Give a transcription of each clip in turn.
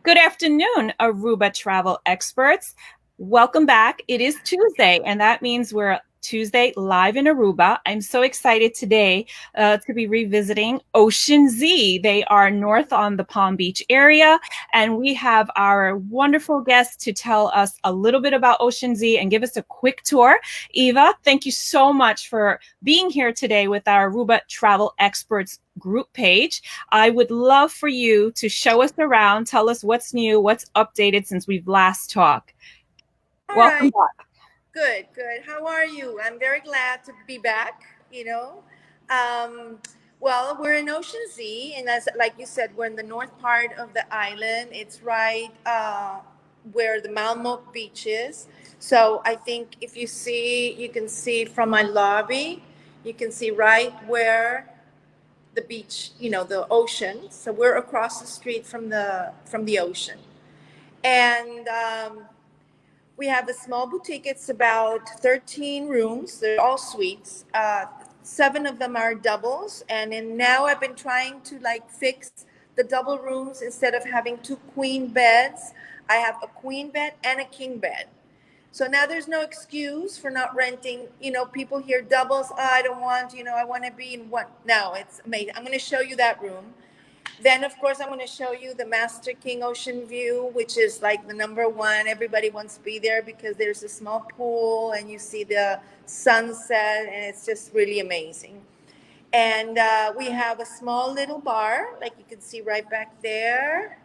Good afternoon, Aruba travel experts. Welcome back. It is Tuesday, and that means we're Tuesday live in Aruba. I'm so excited today to be revisiting Ocean Z. They are north on the Palm Beach area, and we have our wonderful guest to tell us a little bit about Ocean Z and give us a quick tour. Eva, thank you so much for being here today with our Aruba travel experts group page. I would love for you to show us around, tell us what's new, what's updated since we've last talked. All Welcome right, back. good, good. How are you? I'm very glad to be back. Um, well, we're in Ocean Z, and as like you said, we're in the north part of the island. It's right where the Malmo beach is. So I think if you see, you can see from my lobby, you can see right where the beach, the ocean. So we're across the street from the ocean, and we have a small boutique. It's about 13 rooms. They're all suites. Seven of them are doubles. Now I've been trying to like fix the double rooms instead of having two queen beds. I have a queen bed and a king bed. So now there's no excuse for not renting. People hear doubles. Oh, I don't want, I want to be in one. No, it's amazing. I'm going to show you that room. Then, of course, I'm going to show you the Master King Ocean View, which is like the number one. Everybody wants to be there because there's a small pool and you see the sunset, and it's just really amazing. And we have a small little bar, like you can see right back there.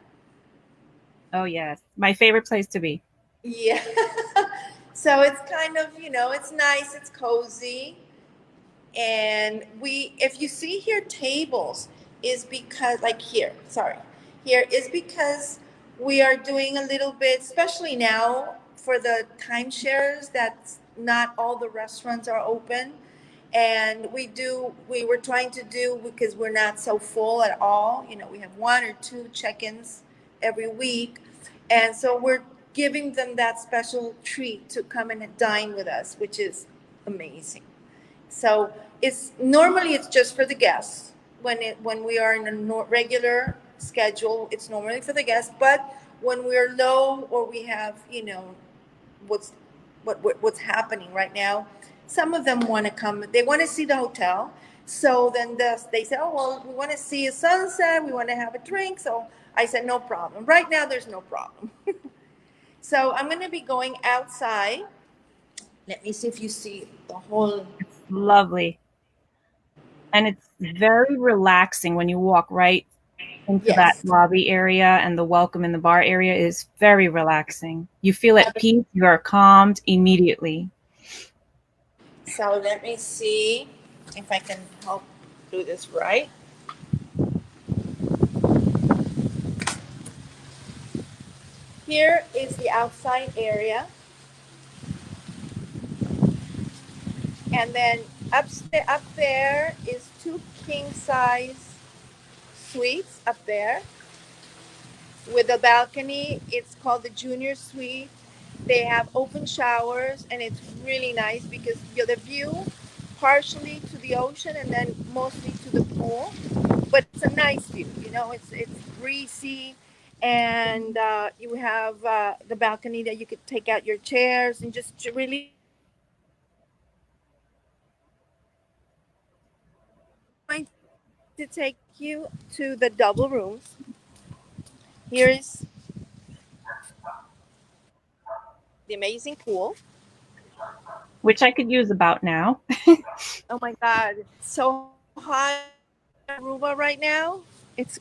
Oh, yes. My favorite place to be. Yeah. So it's kind of, it's nice, it's cozy. And if you see here tables, is because, like here, sorry, here is because we are doing a little bit, especially now for the timeshares, that not all the restaurants are open. And we were trying to do, because we're not so full at all, we have one or two check-ins every week. And so we're giving them that special treat to come and dine with us, which is amazing. So it's just for the guests. When we are in a regular schedule, it's normally for the guests. But when we're low, or we have, what's what's happening right now, some of them want to come. They want to see the hotel. So then they say, oh well, we want to see a sunset. We want to have a drink. So I said, no problem. Right now, there's no problem. So I'm going to be going outside. Let me see if you see the whole. Lovely. And it's very relaxing when you walk right into that Yes. lobby area, and the welcome in the bar area is very relaxing. You feel at peace, you are calmed immediately. So let me see if I can help do this right. Here is the outside area, and then up there is two king size suites up there with a balcony. It's called the junior suite. They have open showers, and it's really nice because you have the view partially to the ocean and then mostly to the pool. But it's a nice view. It's breezy, and you have the balcony that you could take out your chairs and just to really going to take you to the double rooms. Here's the amazing pool. Which I could use about now. Oh my God, it's so hot in Aruba right now. It's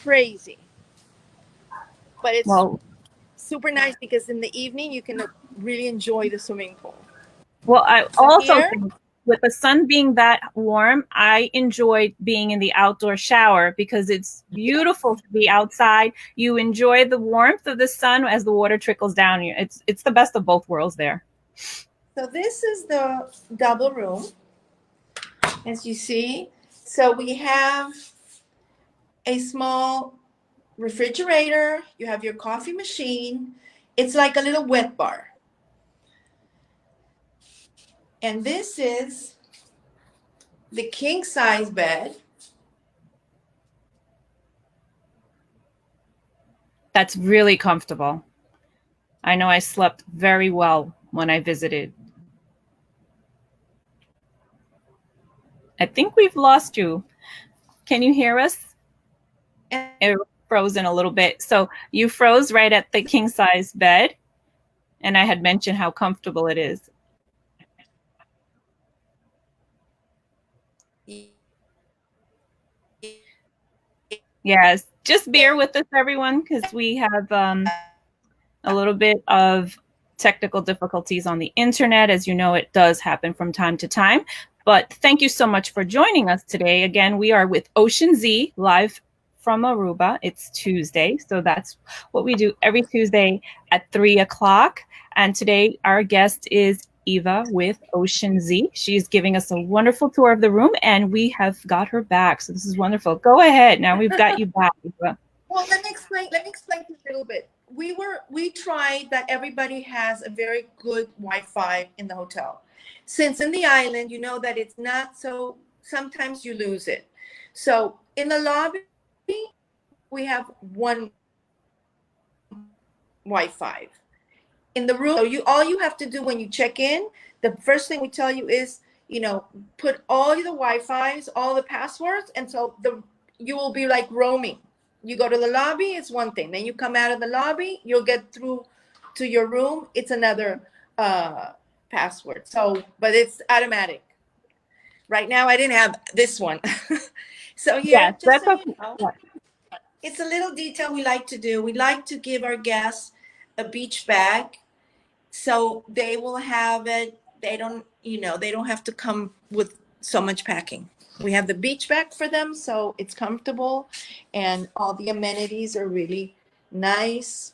crazy, but it's Well, super nice because in the evening you can really enjoy the swimming pool. I So also here, think with the sun being that warm, I enjoy being in the outdoor shower because it's yeah. beautiful to be outside. You enjoy the warmth of the sun as the water trickles down you. It's the best of both worlds there. So this is the double room, as you see. So we have a small refrigerator. You have your coffee machine. It's like a little wet bar. And this is the king size bed. That's really comfortable. I know I slept very well when I visited. I think we've lost you. Can you hear us? It frozen a little bit. So you froze right at the king size bed, and I had mentioned how comfortable it is. Yes, just bear with us, everyone, because we have a little bit of technical difficulties on the internet. As you know, it does happen from time to time. But thank you so much for joining us today. Again, we are with Ocean Z live from Aruba. It's Tuesday, so that's what we do every Tuesday at 3 o'clock. And today, our guest is Eva with Ocean Z. She's giving us a wonderful tour of the room, and we have got her back. So this is wonderful. Go ahead. Now we've got you back, Eva. Well, let me explain. Let me explain to you a little bit. We tried that everybody has a very good Wi-Fi in the hotel. Since in the island, you know that it's not so. Sometimes you lose it. So in the lobby, we have one Wi-Fi. In the room, so you all you have to do when you check in, the first thing we tell you is, put all the Wi-Fi's, all the passwords, and so you will be like roaming. You go to the lobby, it's one thing. Then you come out of the lobby, you'll get through to your room. It's another password. So, but it's automatic. Right now, I didn't have this one. So Yes, here, just that's so you okay. know, Yeah. it's a little detail we like to do. We like to give our guests a beach bag so they will have it. They don't have to come with so much packing. We have the beach bag for them, so it's comfortable, and all the amenities are really nice.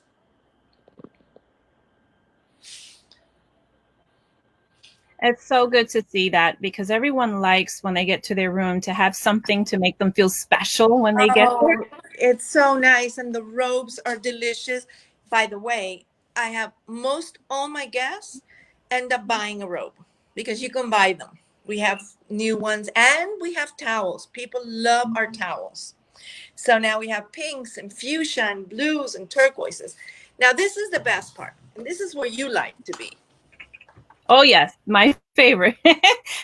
It's so good to see that because everyone likes when they get to their room to have something to make them feel special when they get there. Oh, it's so nice, and the robes are delicious. By the way, I have most all my guests end up buying a robe because you can buy them. We have new ones, and we have towels. People love our towels. So now we have pinks and fuchsia and blues and turquoises. Now this is the best part, and this is where you like to be. Oh, yes, my favorite.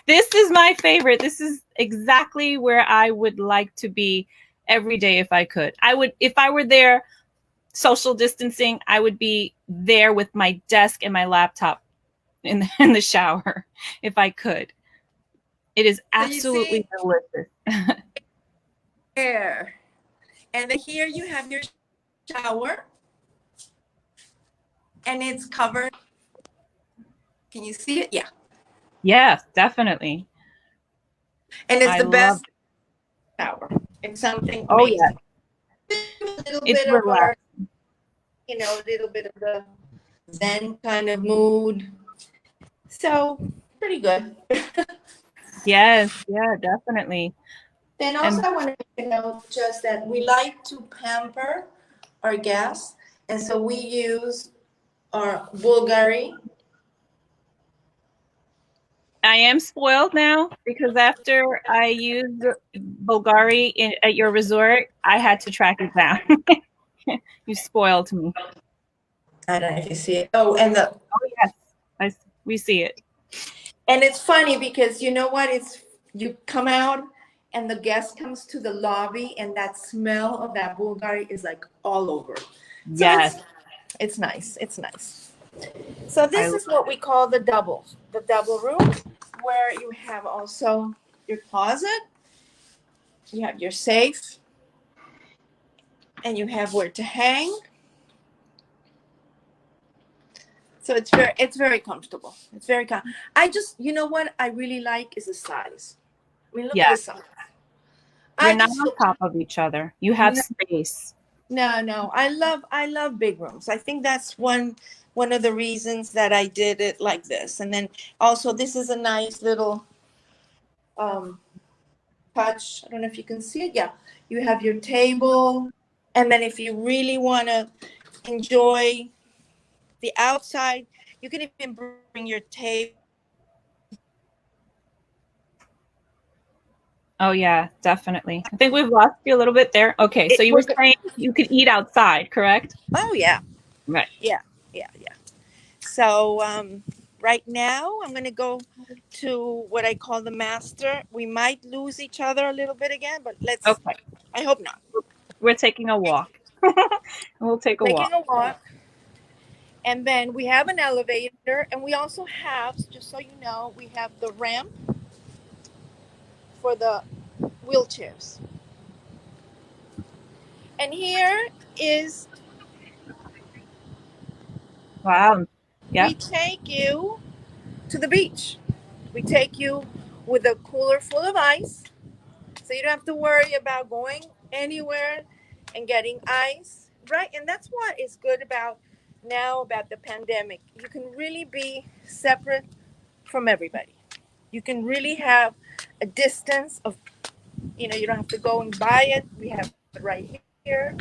This is my favorite. This is exactly where I would like to be every day if I could. I would, if I were there social distancing, I would be there with my desk and my laptop in the shower if I could. It is So you absolutely see delicious. here, and then here you have your shower, and it's covered. Can you see it? Yeah, Yes, definitely. and it's I the love best shower. It's something Oh, yes. amazing. A little It's bit of our, relaxed. a little bit of the Zen kind of mood. So pretty good. Yes, yeah, definitely. Then also And I want to know just that we like to pamper our guests, and so we use our Bulgari. I am spoiled now because after I used Bulgari at your resort, I had to track it down. You spoiled me. I don't know if you see it. Oh, and the Oh, yes, we see it. and it's funny because you know what? It's you come out and the guest comes to the lobby, and that smell of that Bulgari is like all over. So Yes, it's nice. It's nice. So I this is what we call the double room, where you have also your closet, you have your safe, and you have where to hang. So it's very comfortable. It's very I just what I really like is the size. I mean, look at the yes. size. You're I not just on top of each other. You have no, space. no. I love big rooms. I think that's one of the reasons that I did it like this. And then also this is a nice little um touch. I don't know if you can see it. Yeah, you have your table, and then if you really want to enjoy the outside, you can even bring your table Oh yeah, definitely. I think we've lost you a little bit there. Okay, so you were We're good. saying you could eat outside, correct? Oh yeah, Right. yeah, yeah. So right now, I'm gonna go to what I call the master. We might lose each other a little bit again, but let's. Okay. I hope not. We're taking a walk. We'll take a Taking walk. a walk, and then we have an elevator, and we also have, just so you know, we have the ramp for the wheelchairs. And here is Wow. we Yep. take you to the beach. We take you with a cooler full of ice, so you don't have to worry about going anywhere and getting ice, right? And that's what is good about now about the pandemic. You can really be separate from everybody. You can really have a distance of, you don't have to go and buy it. We have it right here,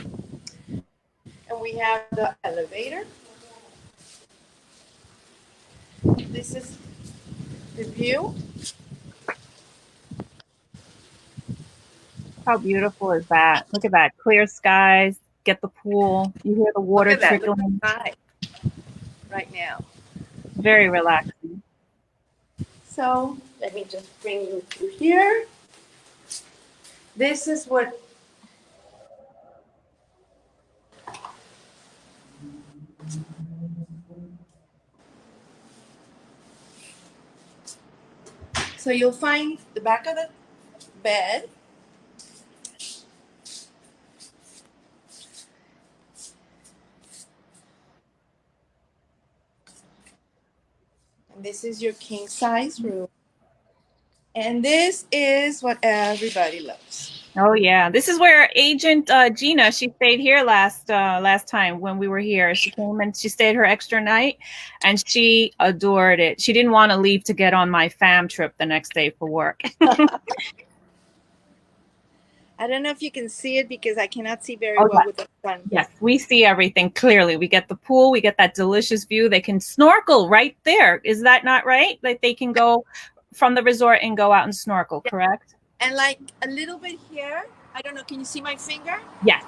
and we have the elevator. This is the view. How beautiful is that? Look at that. Clear skies, get the pool. You hear the Look water at that. Look at trickling. the sky right now. Very relaxing. So let me just bring you through here. This is what. So you'll find the back of the bed. And this is your king size room. And this is what everybody loves. Oh yeah, this is where Agent Gina. She stayed here last time when we were here. She came and she stayed her extra night, and she adored it. She didn't want to leave to get on my fam trip the next day for work. I don't know if you can see it because I cannot see very Oh well yes, with the sun. yes, we see everything clearly. We get the pool, we get that delicious view. They can snorkel right there. Is that not right? Like they can go from the resort and go out and snorkel, Yeah. correct? And like a little bit here, I don't know, can you see my finger? Yes.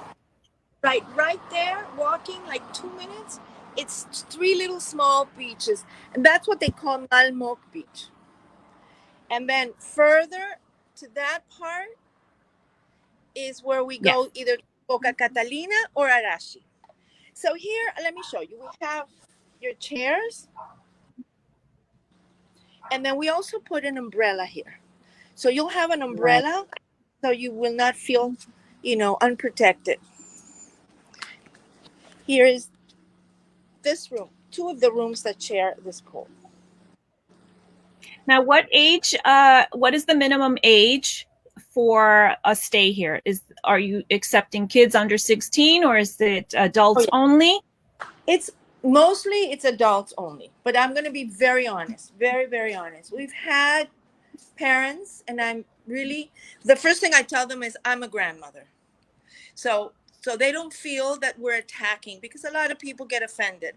Right there, walking like 2 minutes, it's three little small beaches. And that's what they call Malmok Beach. And then further to that part is where we Yes. go either Boca Catalina or Arashi. So here, let me show you. We have your chairs, and then we also put an umbrella here. So you'll have an Right. umbrella, so you will not feel, unprotected. Here is this room, two of the rooms that share this pool. Now, what is the minimum age for a stay here? Are you accepting kids under 16 or is it Oh adults yeah, only? it's it's adults only. But I'm going to be very honest, very very honest. We've had parents, and I'm really the first thing I tell them is I'm a grandmother. So they don't feel that we're attacking because a lot of people get offended.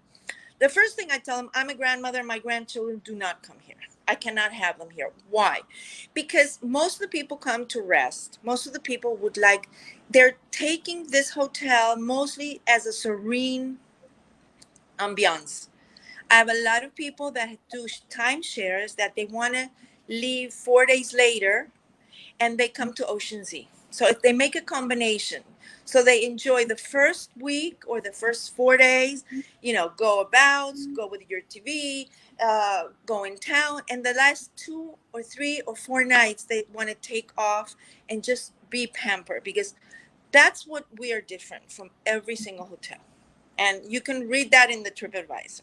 The first thing I tell them, I'm a grandmother, my grandchildren do not come here. I cannot have them here. Why? Because most of the people come to rest. Most of the people they're taking this hotel mostly as a serene ambiance. I have a lot of people that do timeshares that they want to leave 4 days later and they come to Ocean Z. So if they make a combination, so they enjoy the first week or the first 4 days, go about, go with your TV, go in town, and the last 2 or 3 or 4 nights they want to take off and just be pampered because that's what we are different from every single hotel. And you can read that in the TripAdvisor.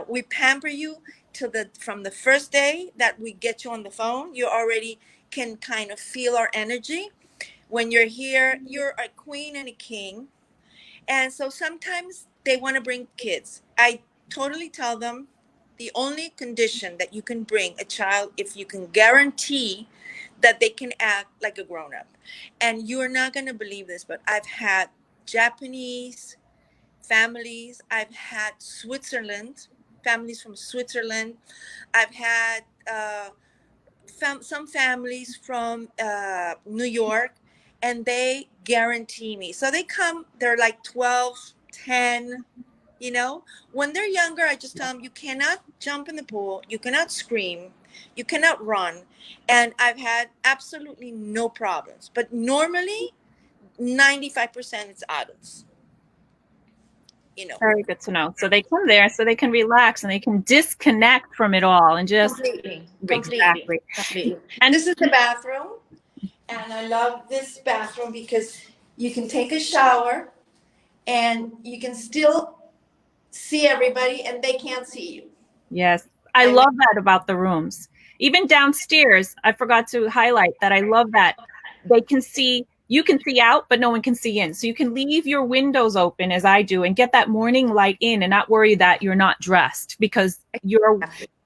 We pamper you till the from the first day that we get you on the phone. You already can kind of feel our energy. When you're here, you're a queen and a king. And so sometimes they want to bring kids. I totally tell them the only condition that you can bring a child if you can guarantee that they can act like a grown up. And you're not going to believe this, but I've had Japanese families, I've had families from Switzerland, I've had some families from New York, and they guarantee me. So they come, they're like 12, 10. You know, when they're younger, I just tell them, you cannot jump in the pool, you cannot scream, you cannot run. And I've had absolutely no problems. But normally, 95% it's adults, you know. Very good to know. So they come there so they can relax and they can disconnect from it all and just Completely, completely, exactly. completely. And This is the bathroom, and I love this bathroom because you can take a shower and you can still see everybody and they can't see you. yes, I I mean, love that about the rooms. Even downstairs, I forgot to highlight that. I love that they can see, you can see out, but no one can see in. So you can leave your windows open as I do and get that morning light in and not worry that you're not dressed because your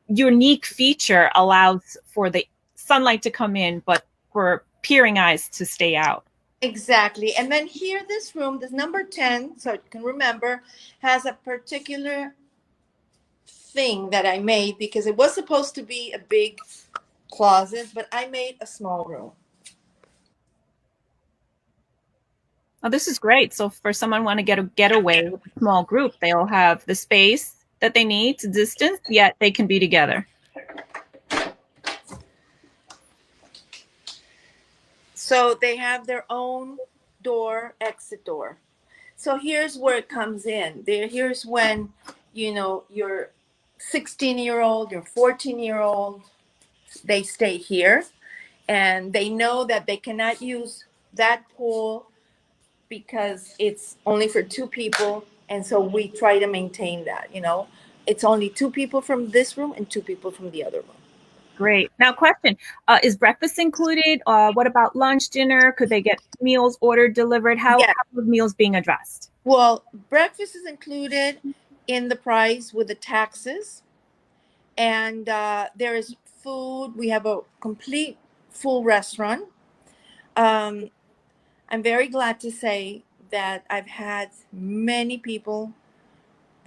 unique feature allows for the sunlight to come in, but for peering eyes to stay out. exactly. And then here, this room, this number 10, so you can remember, has a particular thing that I made because it was supposed to be a big closet, but I made a small room. Oh, this is great. So for someone want to get a getaway with a small group, they'll have the space that they need to distance, yet they can be together. So they have their own door, exit door. So here's where it comes in. Here's when, you know, your 16-year-old, your 14-year-old, they stay here and they know that they cannot use that pool because it's only for two people. And so we try to maintain that, you know. It's only two people from this room and two people from the other room. Great. Now, question: is breakfast included? What about lunch, dinner? Could they get meals ordered, delivered? Yeah. How are meals being addressed? Well, breakfast is included in the price with the taxes. And there is food. We have a complete full restaurant. Um, I'm very glad to say that I've had many people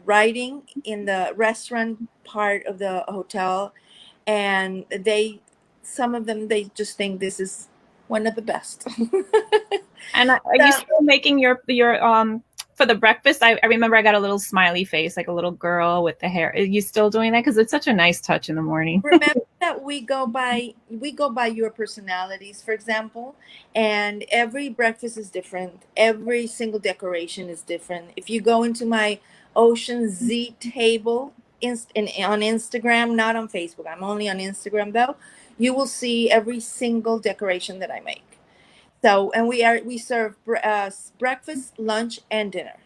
writing in the restaurant part of the hotel, and some of them, they just think this is one of the best. And are you So, still making your for the breakfast? I remember I got a little smiley face, like a little girl with the hair. Are you still doing that? Because it's such a nice touch in the morning. remember that we go by your personalities, for example, and every breakfast is different, every single decoration is different. If you go into my Ocean Z table on Instagram, not on Facebook, I'm only on Instagram though, you will see every single decoration that I make. So, and we serve breakfast, lunch, and dinner.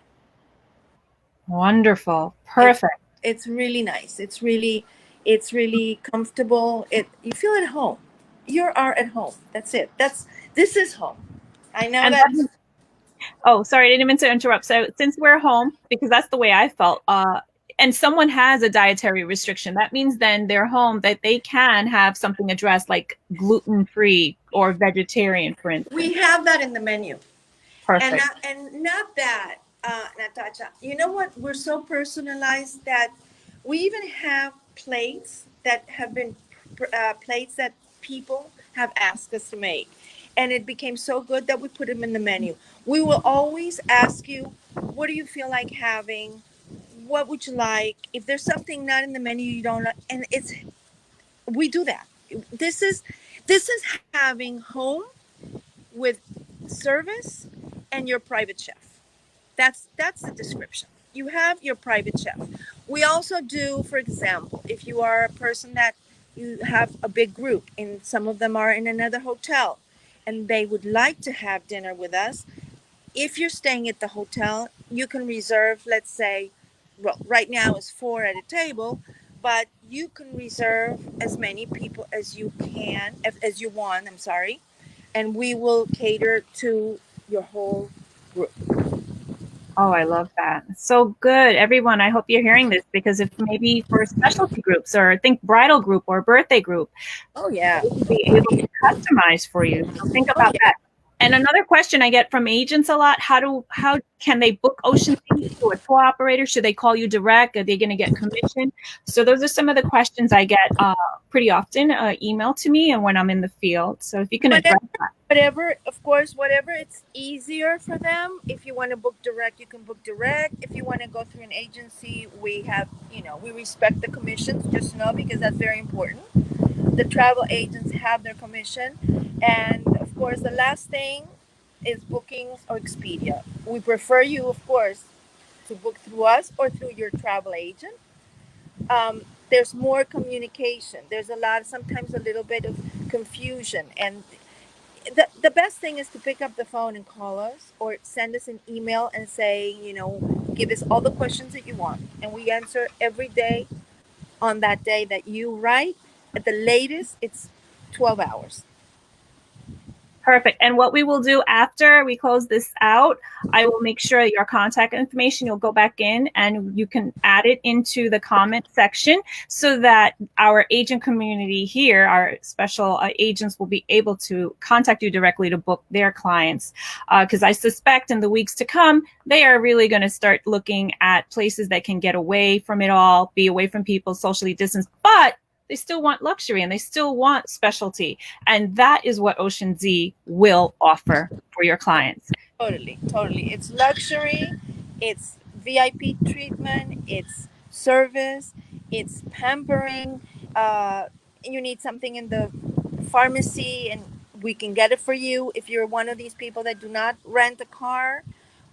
Wonderful. It's Perfect. it's really nice. It's really comfortable. You feel at home. You are at home. That's it. This is home. I know And that's oh, sorry, I didn't mean to interrupt. So since we're home, because that's the way I felt, and someone has a dietary restriction, that means then they're home that they can have something addressed like gluten free or vegetarian, for we instance. have that in the menu. And Perfect. not that, Natasha. You know what? We're so personalized that we even have plates that have been plates that people have asked us to make, and it became so good that we put them in the menu. We will always ask you, what do you feel like having? What would you like? If there's something not in the menu you don't like, and we do that. This is this is having home with service and your private chef. That's the description. You have your private chef. We also do, for example, if you are a person that you have a big group and some of them are in another hotel and they would like to have dinner with us, if you're staying at the hotel, you can reserve, let's say, well, right now is four at a table, but you can reserve as many people as you can, as you want, I'm sorry, and we will cater to your whole group. Oh, I love that. So good. Everyone, I hope you're hearing this because if maybe for specialty groups or think bridal group or birthday group, Oh yeah. they can be able to customize for you. So think Oh about yeah. that. And another question I get from agents a lot: how can they book Ocean Sea through a tour operator? Should they call you direct? Are they going to get commission? So those are some of the questions I get pretty often emailed to me, and when I'm in the field. So if you can Whatever, address that. whatever, of course, whatever it's easier for them. If you want to book direct, you can book direct. If you want to go through an agency, we have, we respect the commissions, just know, because that's very important. The travel agents have their commission. And of course, the last thing is bookings or Expedia. We prefer you, of course, to book through us or through your travel agent. There's more communication. There's a lot, sometimes a little bit of confusion. And the best thing is to pick up the phone and call us or send us an email and say, give us all the questions that you want. And we answer every day on that day that you write. At the latest, it's 12 hours. Perfect. And what we will do after we close this out, I will make sure your contact information, you'll go back in and you can add it into the comment section so that our agent community here, our special agents, will be able to contact you directly to book their clients. Because I suspect in the weeks to come, they are really going to start looking at places that can get away from it all, be away from people, socially distanced, but they still want luxury and they still want specialty. And that is what Ocean Z will offer for your clients. Totally, totally. It's luxury, it's VIP treatment, it's service, it's pampering. You need something in the pharmacy, and we can get it for you. If you're one of these people that do not rent a car,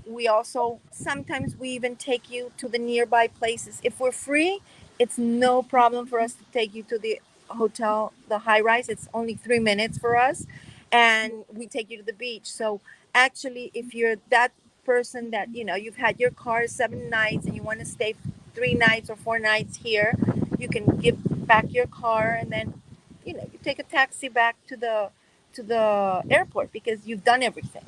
we also sometimes we even take you to the nearby places. If we're free, it's no problem for us to take you to the hotel, the high rise. It's only 3 minutes for us, and we take you to the beach. So actually, if you're that person that you've had your car 7 nights and you want to stay 3 nights or 4 nights here, you can give back your car, and then you take a taxi back to the airport because you've done everything.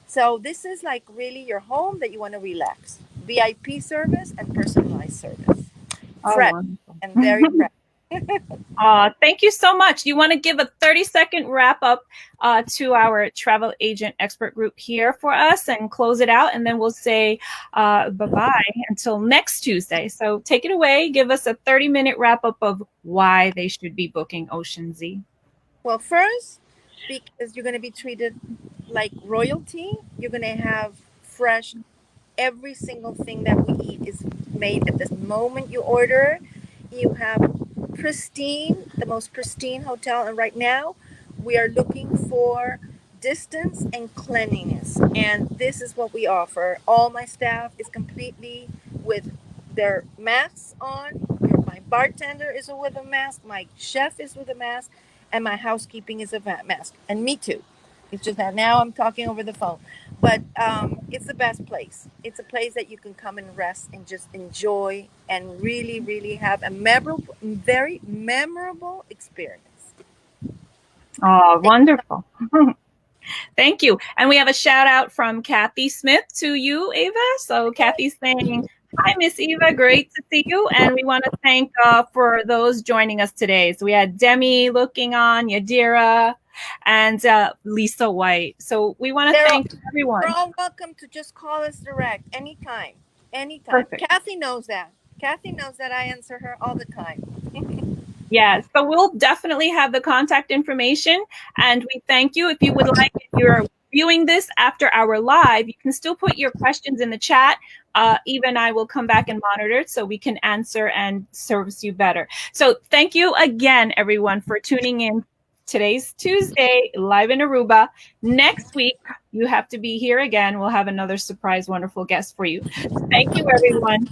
So this is like really your home that you want to relax. VIP service and personalized service. Oh, Fresh wonderful. and very fresh. Thank you so much. You want to give a 30-second wrap up to our travel agent expert group here for us and close it out, and then we'll say bye-bye until next Tuesday. So take it away. Give us a 30-minute wrap up of why they should be booking Ocean Z. Well, first, because you're going to be treated like royalty, you're going to have fresh. Every single thing that we eat is made at this moment you order. You have pristine, the most pristine hotel, and right now we are looking for distance and cleanliness, and this is what we offer. All my staff is completely with their masks on. My bartender is with a mask, my chef is with a mask, and my housekeeping is a mask, and me too. It's just that now I'm talking over the phone, but it's the best place. It's a place that you can come and rest and just enjoy and really, really have a memorable, very memorable experience. Oh, wonderful. Thank you. And we have a shout out from Kathy Smith to you, Ava. So Kathy's saying, hi, Miss Eva. Great to see you. And we want to thank for those joining us today. So we had Demi looking on, Yadira, and Lisa White. So we want to thank everyone. They're all welcome to just call us direct anytime. Anytime. Perfect. Kathy knows that. Kathy knows that I answer her all the time. Yeah, so we'll definitely have the contact information, and we thank you. If you would like, if you're viewing this after our live, you can still put your questions in the chat. Eva and I will come back and monitor it so we can answer and service you better. So thank you again, everyone, for tuning in. Today's Tuesday, live in Aruba. Next week, you have to be here again. We'll have another surprise, wonderful guest for you. Thank you, everyone.